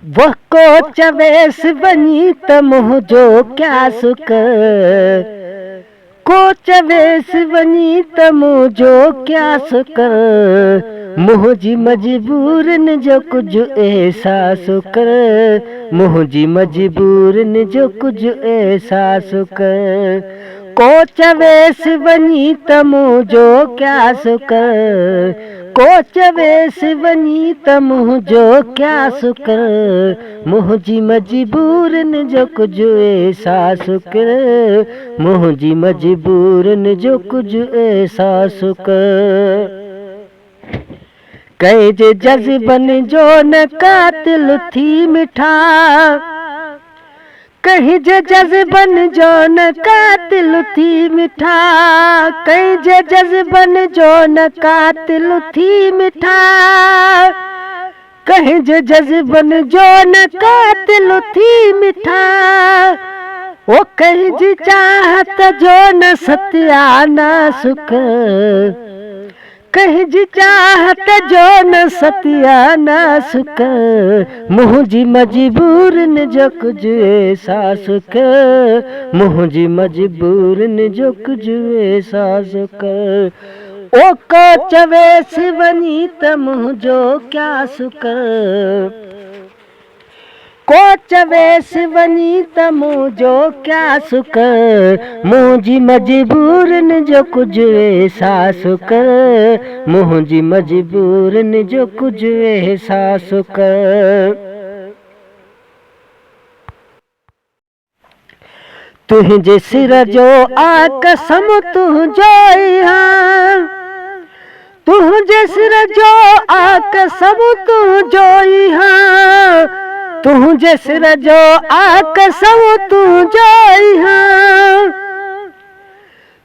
वह को चवेस वनी त मोह जो क्या सुख, को चवेस वनी त मोह जो क्या सुख, मोह जी मजबूर न जो कुछ एहसास कर, मोह जी मजबूर न जो कुछ एहसास कर, को चवेस वनी त मोह जो क्या सुख, को चवेस वनी त मोह जो क्या सुख, मोह जी मजबूर न जो कुछ एहसास कर, मोह जी मजबूर न जो कुछ एहसास कर। कई जे जज़्बन जो न कातिल थी मिठा, कहीं जे जज़्बन जो न कातिल थी मिठा, कहीं जे जज़्बन जो न कातिल थी मिठा, कहीं जे जज़्बन जो न कातिल थी मिठा, ओ कहीं जी चाहत जो न सत्याना सुख, कहीं जी चाहत जो न सत्याना सुख, मोह जी मजबूर न जो कुछ एहसास कर, मोह जी मजबूर न जो कुछ एहसास कर, ओ को चवेस वनी त मोह जो क्या सुख, को चवेस वनी त मोह जो क्या सुख, मोह जी मजबूर न जो कुछ एहसास कर, मोह जी मजबूर न जो कुछ एहसास कर। तुझे सिर जो आ कसम तुझो यहाँ, तुझे सिर जो आ कसम तुझो यहाँ, तुझे सिर जो आ कसम तुझो यहाँ,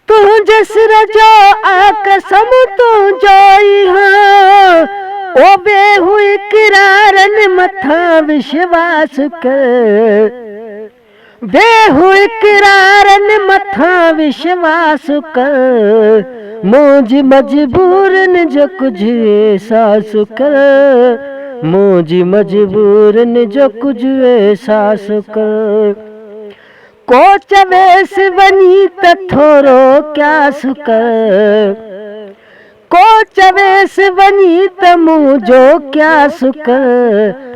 तुझे सिर जो आ कसम तुझो यहाँ, ओ बेहू इकरारन मथा विश्वास कर, बेहू इकरारन मथा विश्वास कर, मोह जी मजबूर न जो कुछ एहसास कर, मोह जी मजबूर न जो कुछ एहसास कर, को चवेस वनी त थोरो क्या सुख, को चवेस वनी त मोह जो क्या सुख,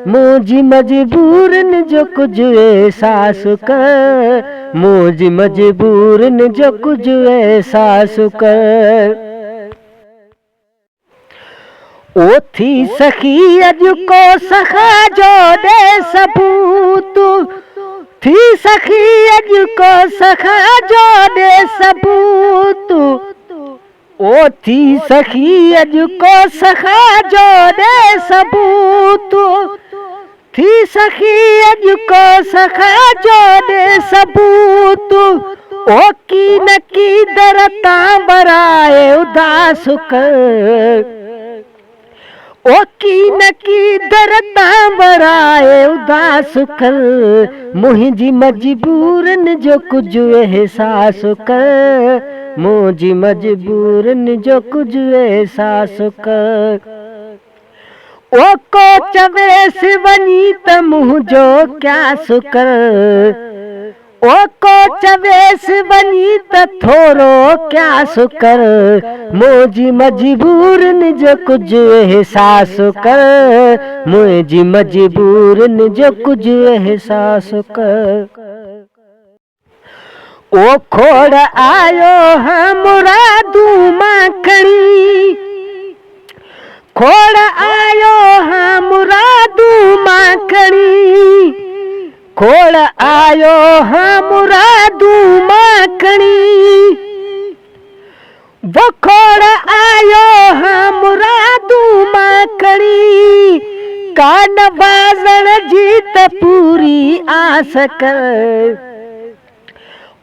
मोह जी मजबूर न जो कुछ एहसास कर, मोह जी मजबूर न जो कुछ एहसास कर। ओ थी सखी अॼु को सखा जो दे सबूत, थी सखी अॼु को सखा जो दे सबूत, ओ थी सखी अॼु को सखा जो दे सबूत, थी सखी अॼु को सखा जो दे सबूत, ओ की न की दरता बराए उदास कर, ओ की न की दरता बराए उदास कर, मुझी मजबूर न जो कुछ एहसास कर, मुझी मजबूर न जो कुछ एहसास कर, ओ को चवेस वनी त मुँह जो क्या सुख, ओ को चवेस वनी त थोरो क्या सुख, मुझी मजबूर न जो कुछ एहसास कर, मुझी मजबूर न जो कुछ एहसास कर। ओ खोड़ आयो हाँ मुरादू माखणी, खोड़ आयो हाँ मुरादू माखणी, खोड़ आयो हाँ मुरादू माखणी, वो खोड़ आयो हाँ मुरादू माखणी, कान बाज़ण जी त पूरी आस कर,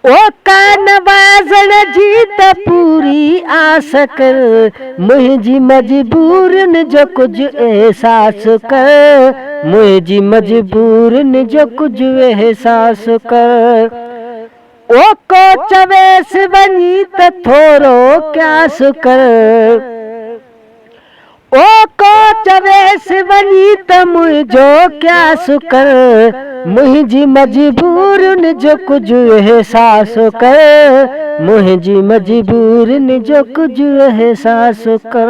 ओ कान बाज़ण जी त पूरी आस कर, मुझी मजबूर न जो कुछ एहसास कर, मुझी मजबूर न जो कुछ एहसास कर, ओ को चवेस वनी त थोरो क्या सुख, ओ को चवेस वञी त मुंहिंजो क्या शुकर, मुंहिंजी मजबूरनि जो कुझु एहसास कर, मुंहिंजी मजबूरनि जो कुझु एहसास कर।